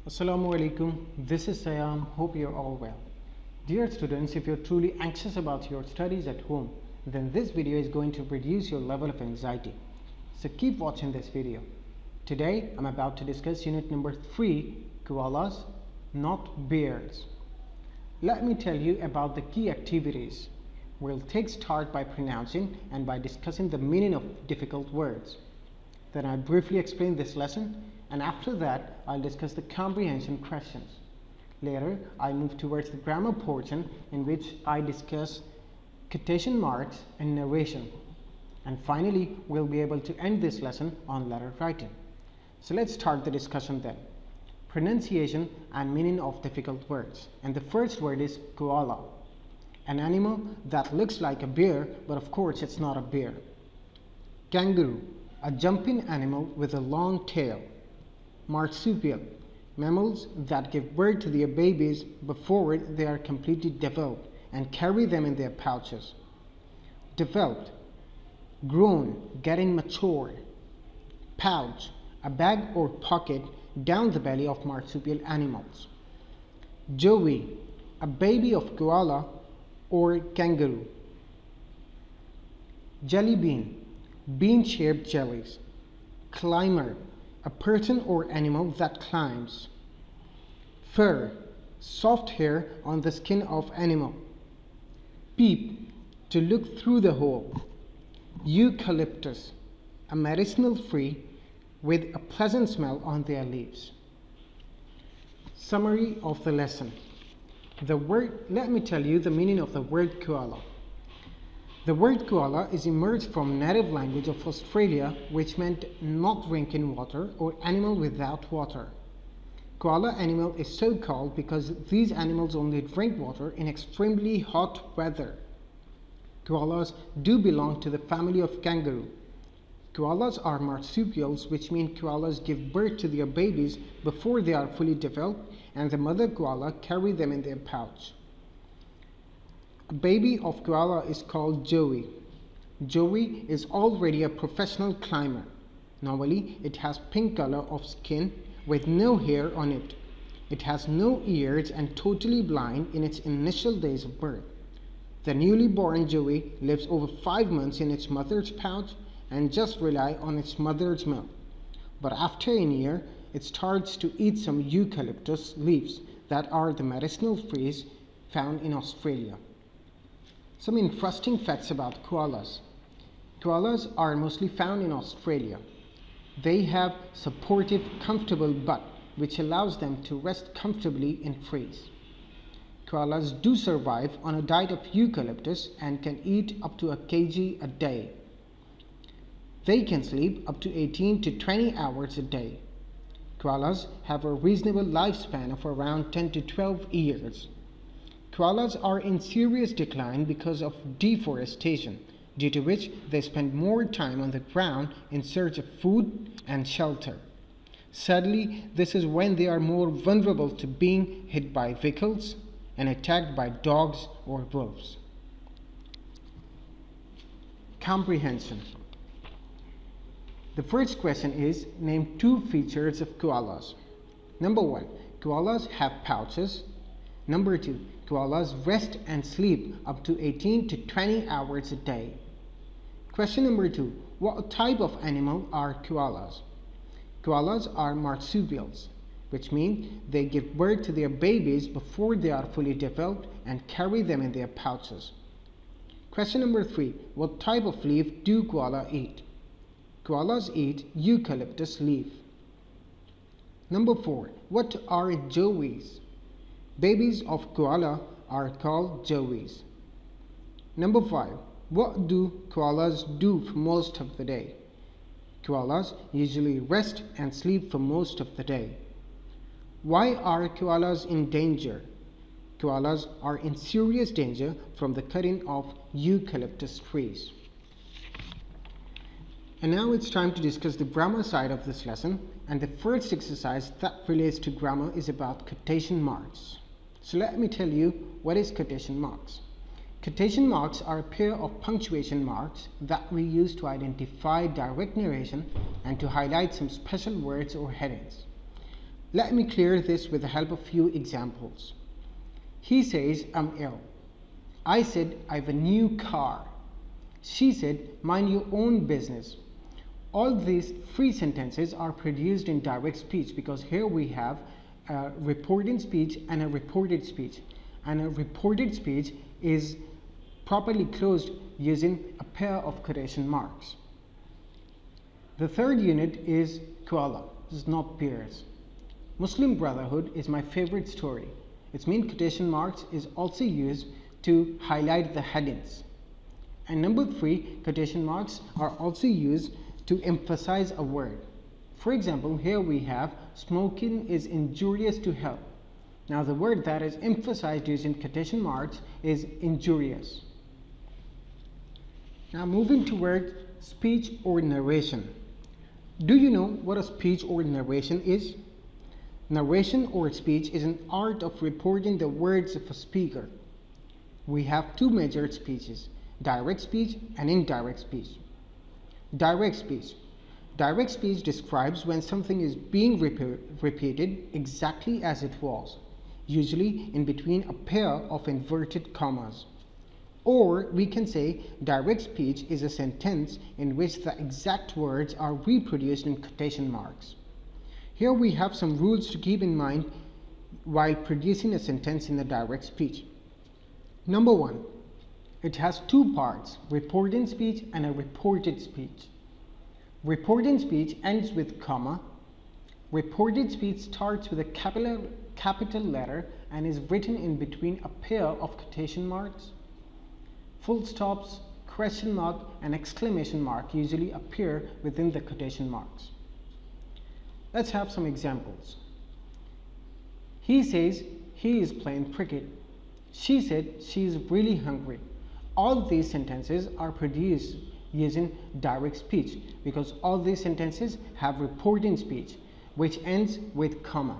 Assalamu alaikum, this is Sayam, hope you're all well. Dear students, if you're truly anxious about your studies at home, then this video is going to reduce your level of anxiety. So keep watching this video. Today, I'm about to discuss unit number 3, koalas, not bears. Let me tell you about the key activities. We'll take start by pronouncing and by discussing the meaning of difficult words. Then I'll briefly explain this lesson, and after that I'll discuss the comprehension questions. Later I'll move towards the grammar portion in which I discuss quotation marks and narration. And finally we'll be able to end this lesson on letter writing. So let's start the discussion then. Pronunciation and meaning of difficult words. And the first word is koala. An animal that looks like a bear, but of course it's not a bear. Kangaroo, a jumping animal with a long tail. Marsupial, mammals that give birth to their babies before they are completely developed and carry them in their pouches. Developed, grown, getting mature. Pouch, a bag or pocket down the belly of marsupial animals. Joey, a baby of koala or kangaroo. Jelly bean, bean-shaped jellies. Climber, a person or animal that climbs. Fur, soft hair on the skin of animal. Peep, to look through the hole. Eucalyptus, a medicinal tree with a pleasant smell on their leaves. Summary of the lesson. Let me tell you the meaning of the word koala. The word koala is emerged from native language of Australia, which meant not drinking water or animal without water. Koala animal is so called because these animals only drink water in extremely hot weather. Koalas do belong to the family of kangaroo. Koalas are marsupials, which mean koalas give birth to their babies before they are fully developed, and the mother koala carry them in their pouch. A baby of koala is called Joey. Joey is already a professional climber. Normally, it has pink color of skin with no hair on it. It has no ears and totally blind in its initial days of birth. The newly born Joey lives over 5 months in its mother's pouch and just rely on its mother's milk. But after a year, it starts to eat some eucalyptus leaves that are the medicinal trees found in Australia. Some interesting facts about koalas. Koalas are mostly found in Australia. They have supportive, comfortable butt, which allows them to rest comfortably in trees. Koalas do survive on a diet of eucalyptus and can eat up to a kg a day. They can sleep up to 18 to 20 hours a day. Koalas have a reasonable lifespan of around 10 to 12 years. Koalas are in serious decline because of deforestation, due to which they spend more time on the ground in search of food and shelter. Sadly, this is when they are more vulnerable to being hit by vehicles and attacked by dogs or wolves. Comprehension. The first question is, name 2 features of koalas. Number 1, koalas have pouches. Number 2, koalas rest and sleep up to 18 to 20 hours a day. Question number 2, what type of animal are koalas? Koalas are marsupials, which means they give birth to their babies before they are fully developed and carry them in their pouches. Question number 3, what type of leaf do koala eat? Koalas eat eucalyptus leaf. Number 4, what are joeys? Babies of koala are called joeys. Number 5, what do koalas do for most of the day? Koalas usually rest and sleep for most of the day. Why are koalas in danger? Koalas are in serious danger from the cutting of eucalyptus trees. And now it's time to discuss the grammar side of this lesson, and the first exercise that relates to grammar is about quotation marks. So let me tell you what is quotation marks. Quotation marks are a pair of punctuation marks that we use to identify direct narration and to highlight some special words or headings. Let me clear this with the help of few examples. He says, I'm ill. I said, I have a new car. She said, mind your own business. All these three sentences are produced in direct speech because here we have a reported speech and a reported speech. And a reported speech is properly closed using a pair of quotation marks. The third unit is koala. This is not peers. Muslim Brotherhood is my favorite story. Its main quotation marks is also used to highlight the headings. And number 3, quotation marks are also used to emphasize a word. For example, here we have smoking is injurious to health. Now the word that is emphasized using quotation marks is injurious. Now moving toward speech or narration. Do you know what a speech or narration is? Narration or speech is an art of reporting the words of a speaker. We have two major speeches, direct speech and indirect speech. Direct speech. Direct speech describes when something is being repeated exactly as it was, usually in between a pair of inverted commas. Or we can say direct speech is a sentence in which the exact words are reproduced in quotation marks. Here we have some rules to keep in mind while producing a sentence in the direct speech. Number 1, it has two parts, reported speech and a reported speech. Reported speech ends with comma. Reported speech starts with a capital letter and is written in between a pair of quotation marks. Full stops, question mark and exclamation mark usually appear within the quotation marks. Let's have some examples. He says he is playing cricket. She said she is really hungry. All these sentences are produced using direct speech because all these sentences have reported speech which ends with comma.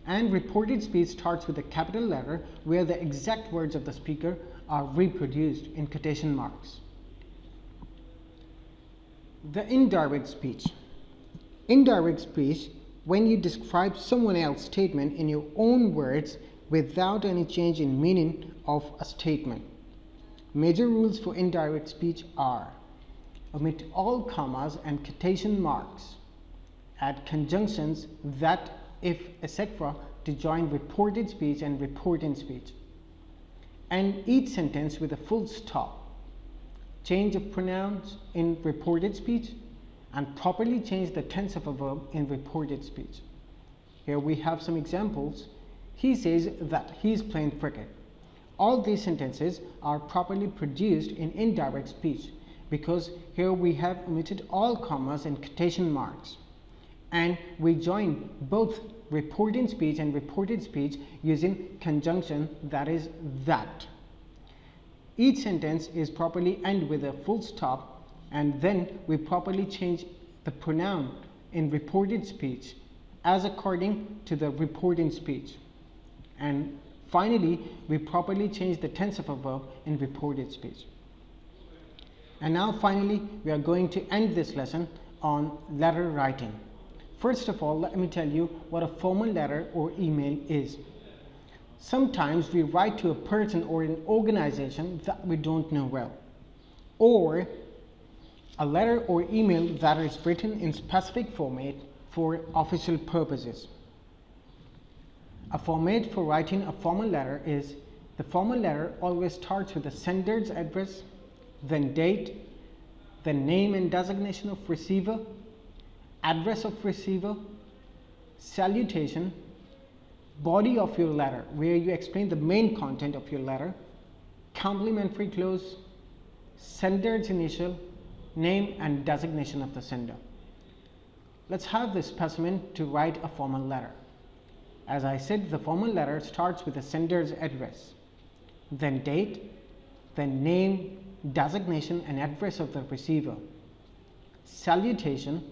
And reported speech starts with a capital letter where the exact words of the speaker are reproduced in quotation marks. The indirect speech. Indirect speech, when you describe someone else's statement in your own words without any change in meaning of a statement. Major rules for indirect speech are: omit all commas and quotation marks. Add conjunctions that, if, etc. to join reported speech and reported speech. End each sentence with a full stop. Change of pronouns in reported speech and properly change the tense of a verb in reported speech. Here we have some examples. He says that he is playing cricket. All these sentences are properly produced in indirect speech because here we have omitted all commas and quotation marks. And we join both reported speech and reported speech using conjunction, that is that. Each sentence is properly end with a full stop, and then we properly change the pronoun in reported speech as according to the reported speech. And finally, we properly change the tense of a verb in reported speech. And now finally, we are going to end this lesson on letter writing. First of all, let me tell you what a formal letter or email is. Sometimes we write to a person or an organization that we don't know well, or a letter or email that is written in specific format for official purposes. A format for writing a formal letter is: the formal letter always starts with the sender's address, then date, then name and designation of receiver, address of receiver, salutation, body of your letter where you explain the main content of your letter, complimentary clause, sender's initial, name and designation of the sender. Let's have this specimen to write a formal letter. As I said, the formal letter starts with the sender's address, then date, then name, designation and address of the receiver, salutation,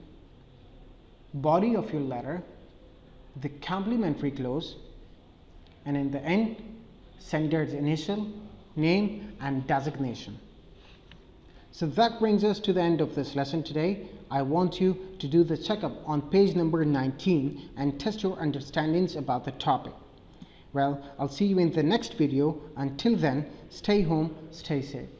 body of your letter, the complimentary clause, and in the end, sender's initial, name and designation. So that brings us to the end of this lesson today. I want you to do the checkup on page number 19 and test your understandings about the topic. Well, I'll see you in the next video. Until then, stay home, stay safe.